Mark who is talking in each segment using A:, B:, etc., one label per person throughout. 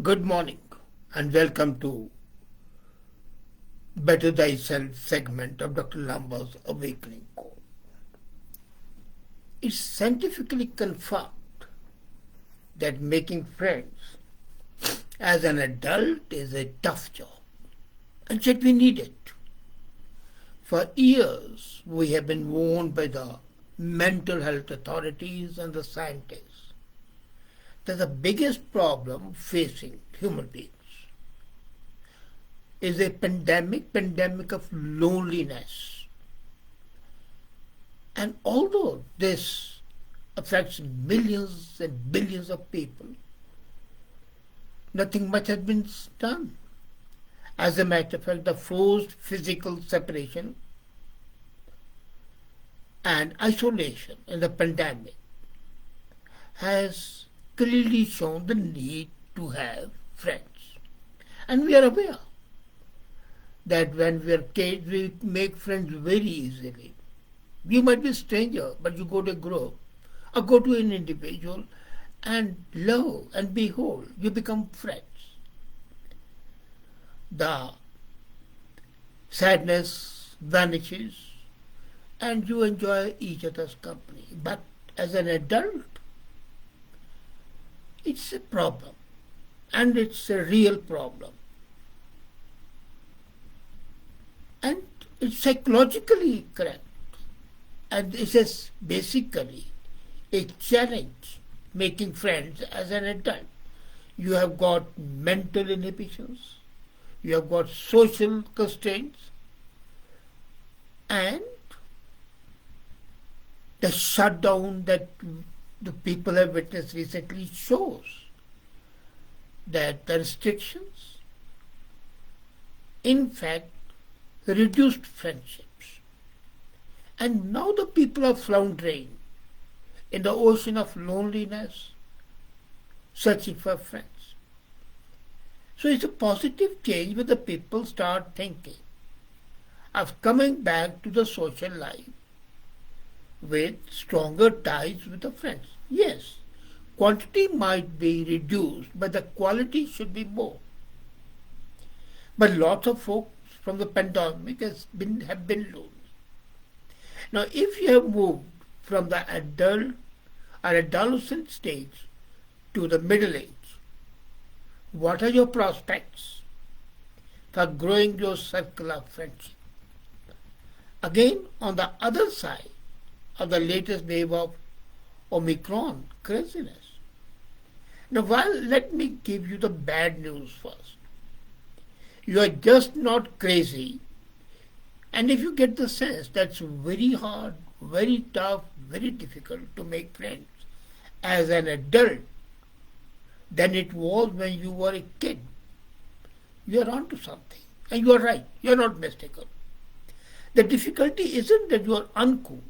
A: Good morning and welcome to Better Thyself segment of Dr. Lamba's Awakening Call. It's scientifically confirmed that making friends as an adult is a tough job, and yet we need it. For years, we have been warned by the mental health authorities and the scientists that the biggest problem facing human beings is a pandemic of loneliness. And although this affects millions and billions of people, nothing much has been done. As a matter of fact, the forced physical separation and isolation in the pandemic has clearly shown the need to have friends. And we are aware that when we are kids, we make friends very easily. You might be a stranger, but you go to a group or go to an individual and lo and behold, you become friends. The sadness vanishes and you enjoy each other's company. But as an adult, it's a problem, and it's a real problem. And it's psychologically correct. And it is basically a challenge making friends as an adult. You have got mental inhibitions, you have got social constraints, and the shutdown that the people have witnessed recently shows that the restrictions, in fact, reduced friendships. And now the people are floundering in the ocean of loneliness, searching for friends. So it's a positive change when the people start thinking of coming back to the social life with stronger ties with the friends. Yes, quantity might be reduced, but the quality should be more. But lots of folks from the pandemic have been lonely. Now, if you have moved from the adult or adolescent stage to the middle age, what are your prospects for growing your circle of friendship? Again, on the other side of the latest wave of Omicron craziness. Now, let me give you the bad news first. You are just not crazy. And if you get the sense that's very hard, very tough, very difficult to make friends as an adult than it was when you were a kid, you are onto something. And you are right. You are not mistaken. The difficulty isn't that you are uncool.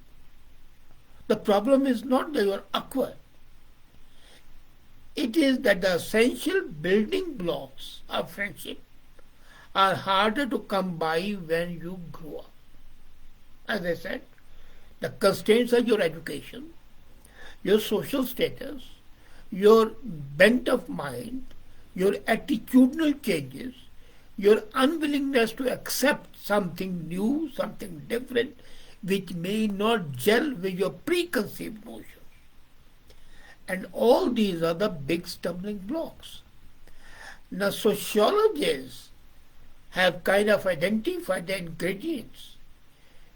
A: The problem is not that you are awkward. It is that the essential building blocks of friendship are harder to come by when you grow up. As I said, the constraints are your education, your social status, your bent of mind, your attitudinal changes, your unwillingness to accept something new, something different, which may not gel with your preconceived notions. And all these are the big stumbling blocks. Now, sociologists have kind of identified the ingredients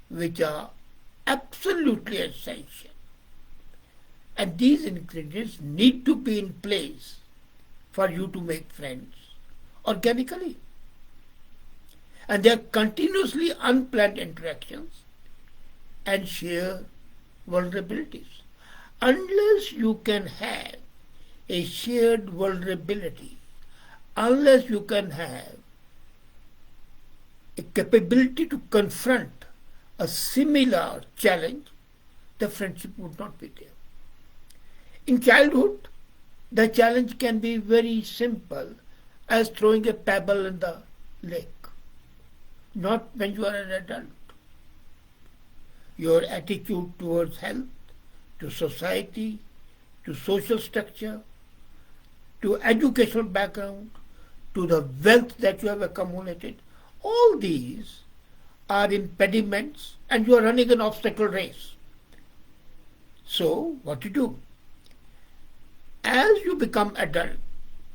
A: which are absolutely essential. And these ingredients need to be in place for you to make friends organically. And they are continuously unplanned interactions and share vulnerabilities. Unless you can have a shared vulnerability, unless you can have a capability to confront a similar challenge, the friendship would not be there. In childhood, the challenge can be very simple as throwing a pebble in the lake, not when you are an adult. Your attitude towards health, to society, to social structure, to educational background, to the wealth that you have accumulated. All these are impediments and you are running an obstacle race. So, what to do? As you become adult,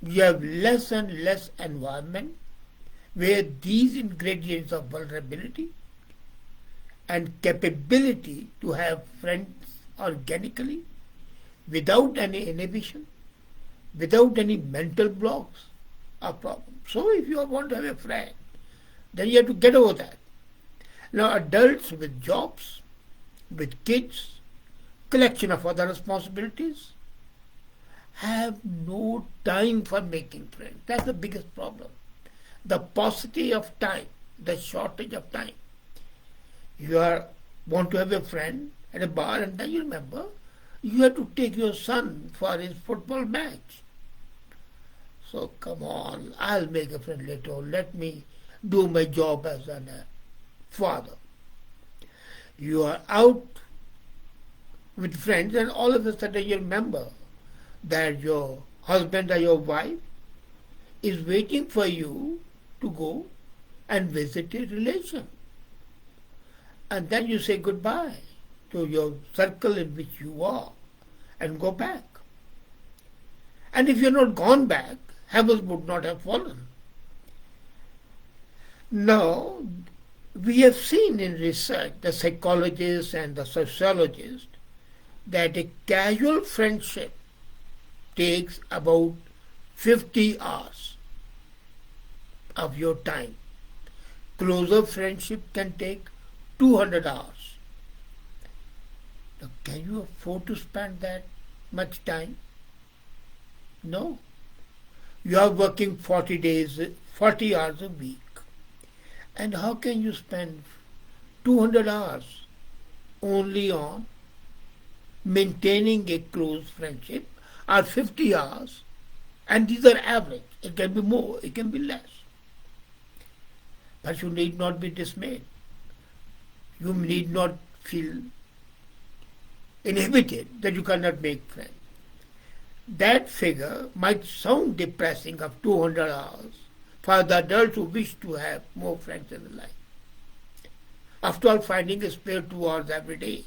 A: you have less and less environment where these ingredients of vulnerability and capability to have friends organically without any inhibition, without any mental blocks or problems. So if you want to have a friend, then you have to get over that. Now adults with jobs, with kids, collection of other responsibilities, have no time for making friends. That's the biggest problem. The paucity of time, the shortage of time. Want to have a friend at a bar, and then you remember you have to take your son for his football match. So come on, I'll make a friend later. Let me do my job as a father. You are out with friends, and all of a sudden you remember that your husband or your wife is waiting for you to go and visit a relation. And then you say goodbye to your circle in which you are and go back. And if you're not gone back, heavens would not have fallen. Now, we have seen in research, the psychologists and the sociologists, that a casual friendship takes about 50 hours of your time. Closer friendship can take 200 hours. Now, can you afford to spend that much time? No. You are working 40 hours a week. And how can you spend 200 hours only on maintaining a close friendship, or 50 hours, and these are average. It can be more, it can be less. But you need not be dismayed. You need not feel inhibited that you cannot make friends. That figure might sound depressing of 200 hours for the adults who wish to have more friends in their life. After all, finding a spare 2 hours every day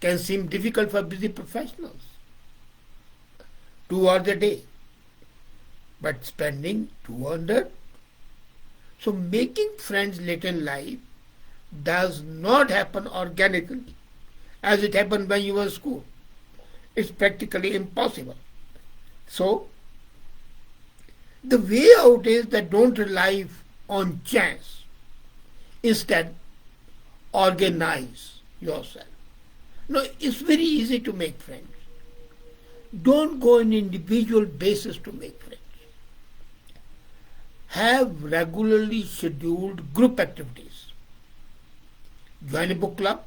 A: can seem difficult for busy professionals. 2 hours a day. But spending 200? So making friends later in life does not happen organically as it happened when you were in school. It's practically impossible. So, the way out is that don't rely on chance. Instead, organize yourself. No, it's very easy to make friends. Don't go on individual basis to make friends. Have regularly scheduled group activities. Join a book club.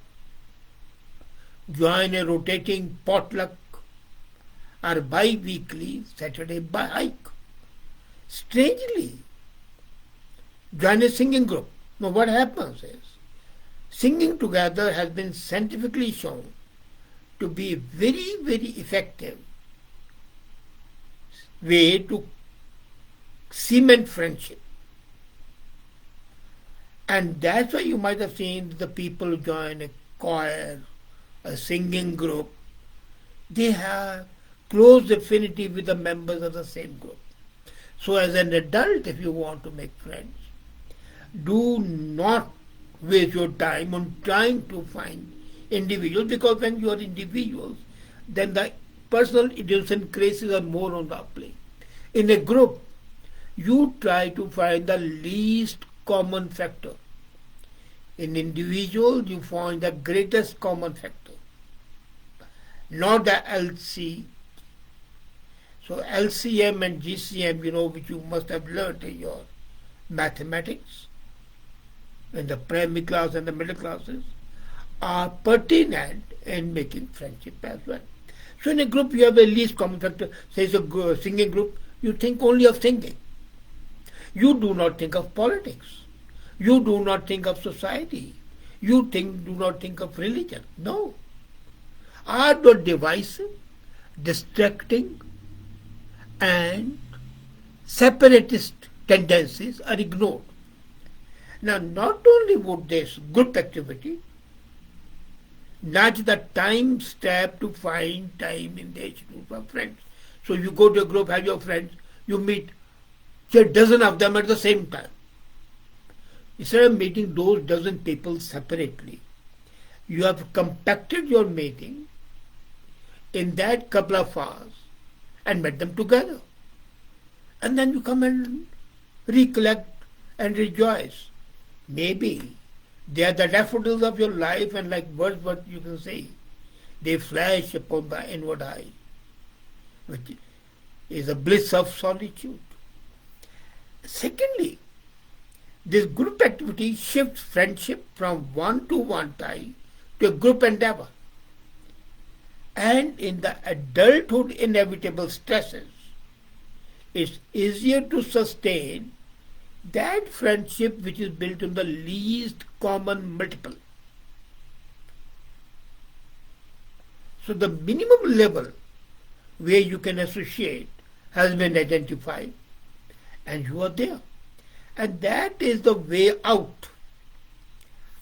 A: Join a rotating potluck or bi-weekly Saturday hike. Strangely, join a singing group. Now what happens is, singing together has been scientifically shown to be a very, very effective way to cement friendship. And that's why you might have seen the people who join a choir, a singing group, they have close affinity with the members of the same group. So as an adult, if you want to make friends, do not waste your time on trying to find individuals, because when you are individuals, then the personal idiosyncrasies are more on the play. In a group, you try to find the least common factor. In individual, you find the greatest common factor, not the LC. So LCM and GCM, which you must have learned in your mathematics, in the primary class and the middle classes, are pertinent in making friendship as well. So in a group, you have a least common factor. Say it's a singing group, you think only of singing. You do not think of politics. You do not think of society. You do not think of religion. No. Are not divisive, distracting, and separatist tendencies are ignored. Now, not only would this group activity nudge the time step to find time in the group of friends. So you go to a group, have your friends, you meet say a dozen of them at the same time. Instead of meeting those dozen people separately, you have compacted your meeting in that couple of hours and met them together. And then you come and recollect and rejoice. Maybe they are the daffodils of your life, and like words what you can say, they flash upon the inward eye, which is a bliss of solitude. Secondly, this group activity shifts friendship from one-to-one tie to a group endeavor. And in the adulthood inevitable stresses, it's easier to sustain that friendship which is built on the least common multiple. So the minimum level where you can associate has been identified, and you are there. And that is the way out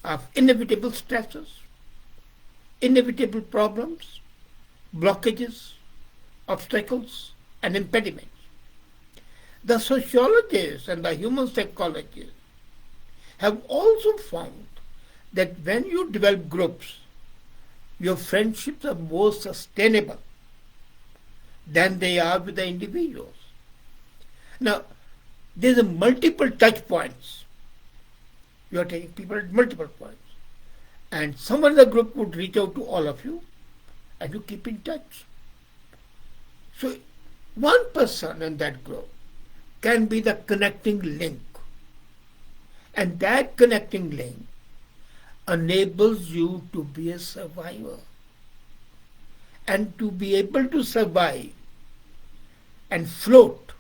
A: of inevitable stresses, inevitable problems, blockages, obstacles, and impediments. The sociologists and the human psychologists have also found that when you develop groups, your friendships are more sustainable than they are with the individuals. Now, there's a multiple touch points. You are taking people at multiple points. And someone in the group would reach out to all of you and you keep in touch. So one person in that group can be the connecting link. And that connecting link enables you to be a survivor. And to be able to survive and float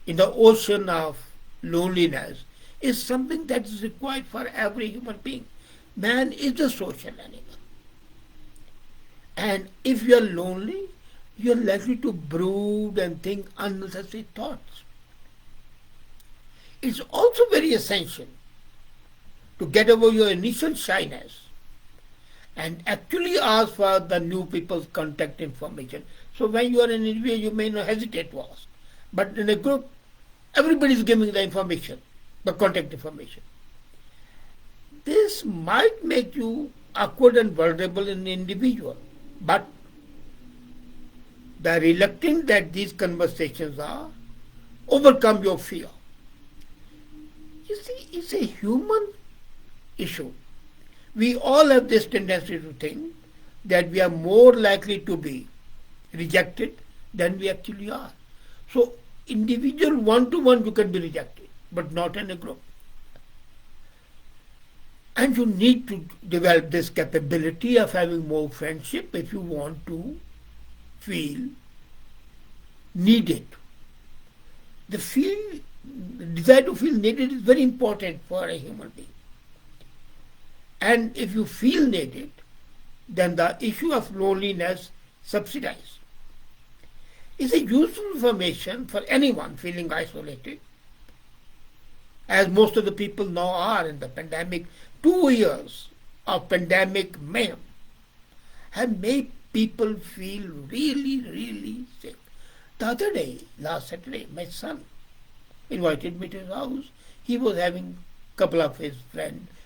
A: in the ocean of loneliness is something that is required for every human being. Man is a social animal. And if you are lonely, you are likely to brood and think unnecessary thoughts. It's also very essential to get over your initial shyness and actually ask for the new people's contact information. So when you are an individual, you may not hesitate to ask. But in a group, everybody is giving the information, the contact information. This might make you awkward and vulnerable in an individual, but the reluctance that these conversations are, overcome your fear. You see, it's a human issue. We all have this tendency to think that we are more likely to be rejected than we actually are. So, individual one-to-one you can be rejected, but not in a group. And you need to develop this capability of having more friendship if you want to feel needed. The desire to feel needed is very important for a human being. And if you feel needed, then the issue of loneliness subsides. It's a useful information for anyone feeling isolated, as most of the people now are in the pandemic. 2 years of pandemic mayhem have made people feel really, really sick. The other day, last Saturday, my son invited me to his house. He was having a couple of his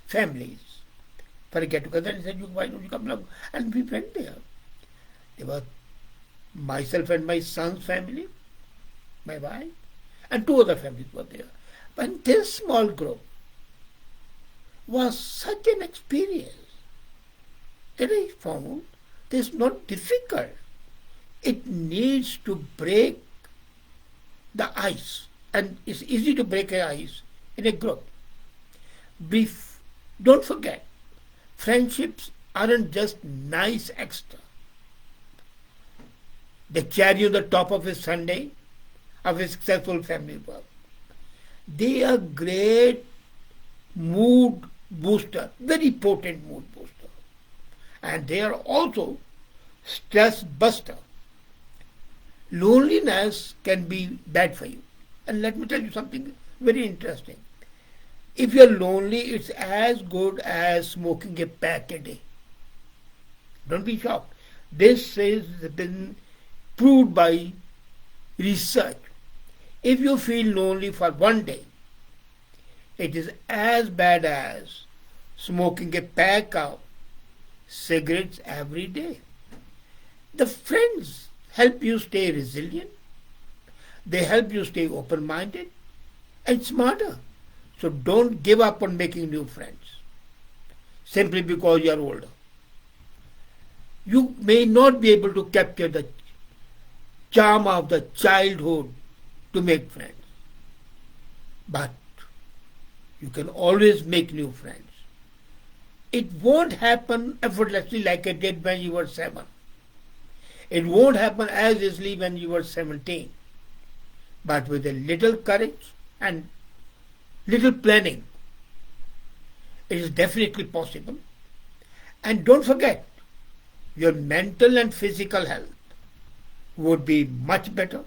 A: families for a get-together, and he said, why don't you come along? And we went there. There were myself and my son's family, my wife, and 2 other families were there. But this small group was such an experience that I found it's not difficult. It needs to break the ice, and it's easy to break the ice in a group. Don't forget, friendships aren't just nice extra. They carry on the top of a Sunday of a successful family work. They are great mood booster, very potent mood booster. And they are also stress buster. Loneliness can be bad for you. And let me tell you something very interesting. If you're lonely, it's as good as smoking a pack a day. Don't be shocked. This has been proved by research. If you feel lonely for one day, it is as bad as smoking a pack of cigarettes every day. The friends help you stay resilient. They help you stay open minded and smarter. So don't give up on making new friends simply because you are older. You may not be able to capture the charm of the childhood to make friends, but you can always make new friends. It won't happen effortlessly like it did when you were 7. It won't happen as easily when you were 17. But with a little courage and little planning, it is definitely possible. And don't forget, your mental and physical health would be much better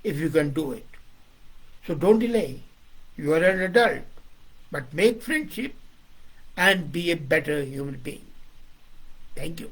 A: if you can do it. So don't delay. You are an adult, but make friendship and be a better human being. Thank you.